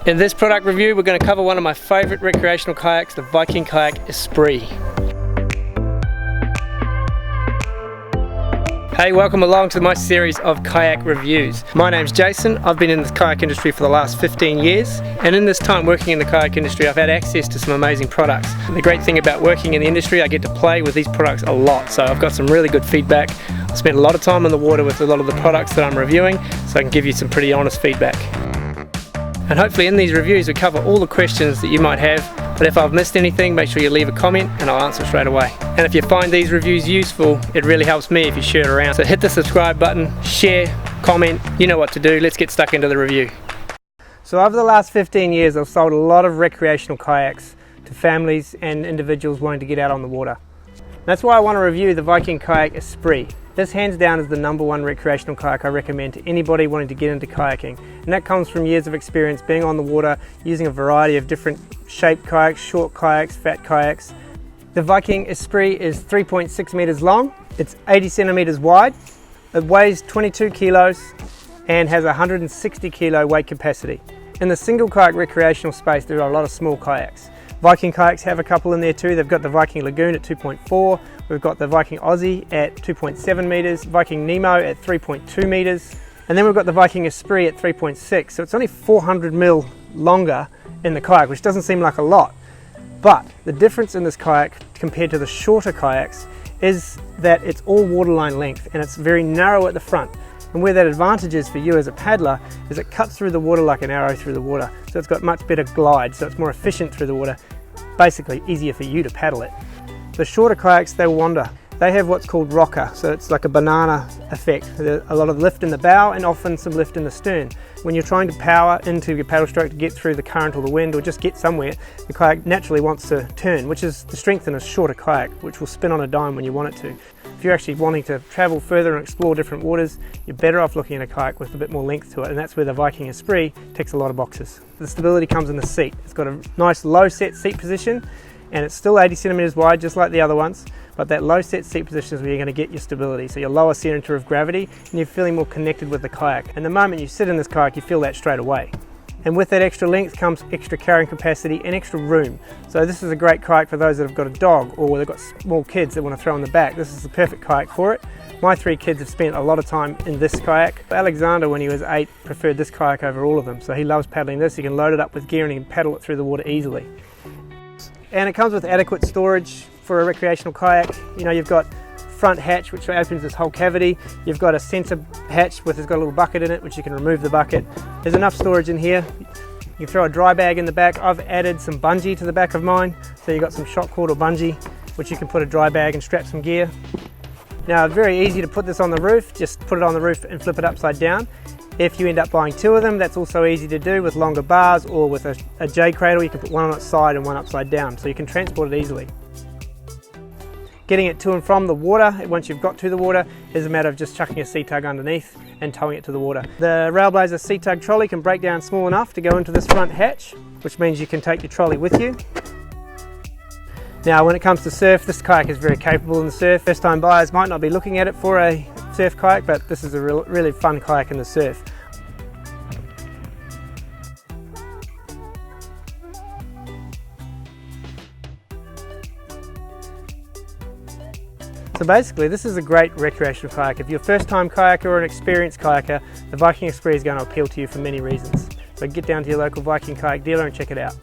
In this product review, we're going to cover one of my favourite recreational kayaks, the Viking Kayak Espri. Hey, welcome along to my series of kayak reviews. My name's Jason. I've been in the kayak industry for the last 15 years, and in this time working in the kayak industry I've had access to some amazing products. And the great thing about working in the industry, I get to play with these products a lot, so I've got some really good feedback. I spent a lot of time in the water with a lot of the products that I'm reviewing, so I can give you some pretty honest feedback. And hopefully in these reviews we cover all the questions that you might have, but if I've missed anything, make sure you leave a comment and I'll answer straight away. And if you find these reviews useful, it really helps me if you share it around. So hit the subscribe button, share, comment, you know what to do. Let's get stuck into the review. So over the last 15 years I've sold a lot of recreational kayaks to families and individuals wanting to get out on the water. That's why I want to review the Viking Kayak Espri. This hands down is the #1 recreational kayak I recommend to anybody wanting to get into kayaking, and that comes from years of experience being on the water, using a variety of different shaped kayaks, short kayaks, fat kayaks. The Viking Espri is 3.6 meters long, it's 80 centimeters wide, it weighs 22 kilos and has 160 kilo weight capacity. In the single kayak recreational space there are a lot of small kayaks. Viking kayaks have a couple in there too. They've got the Viking Lagoon at 2.4, we've got the Viking Aussie at 2.7 meters, Viking Nemo at 3.2 meters, and then we've got the Viking Espri at 3.6, so it's only 400 mil longer in the kayak, which doesn't seem like a lot. But the difference in this kayak compared to the shorter kayaks is that it's all waterline length and it's very narrow at the front. And where that advantage is for you as a paddler is it cuts through the water like an arrow through the water. So it's got much better glide, so it's more efficient through the water. Basically easier for you to paddle it. The shorter kayaks, they wander. They have what's called rocker, so it's like a banana effect. There's a lot of lift in the bow and often some lift in the stern. When you're trying to power into your paddle stroke to get through the current or the wind or just get somewhere, the kayak naturally wants to turn, which is the strength in a shorter kayak, which will spin on a dime when you want it to. If you're actually wanting to travel further and explore different waters, you're better off looking at a kayak with a bit more length to it, and that's where the Viking Espri ticks a lot of boxes. The stability comes in the seat. It's got a nice low set seat position, and it's still 80 centimeters wide just like the other ones, but that low set seat position is where you're going to get your stability, so your lower center of gravity, and you're feeling more connected with the kayak. And the moment you sit in this kayak you feel that straight away. And with that extra length comes extra carrying capacity and extra room. So this is a great kayak for those that have got a dog or they've got small kids that want to throw in the back. This is the perfect kayak for it. My 3 kids have spent a lot of time in this kayak. Alexander, when he was 8, preferred this kayak over all of them, so he loves paddling this. He can load it up with gear and he can paddle it through the water easily. And it comes with adequate storage for a recreational kayak. You know, you've got front hatch which opens this whole cavity. You've got a center hatch which has got a little bucket in it which you can remove the bucket. There's enough storage in here. You can throw a dry bag in the back. I've added some bungee to the back of mine, so you've got some shock cord or bungee which you can put a dry bag and strap some gear. Now, very easy to put this on the roof. Just put it on the roof and flip it upside down. If you end up buying 2 of them, that's also easy to do with longer bars, or with a J cradle you can put one on its side and one upside down, so you can transport it easily. Getting it to and from the water, once you've got to the water, is a matter of just chucking a sea tug underneath and towing it to the water. The Railblazer sea tug trolley can break down small enough to go into this front hatch, which means you can take your trolley with you. Now when it comes to surf, this kayak is very capable in the surf. First time buyers might not be looking at it for a surf kayak, but this is a really fun kayak in the surf. So basically this is a great recreational kayak. If you're a first time kayaker or an experienced kayaker, the Viking Espri is going to appeal to you for many reasons. So get down to your local Viking kayak dealer and check it out.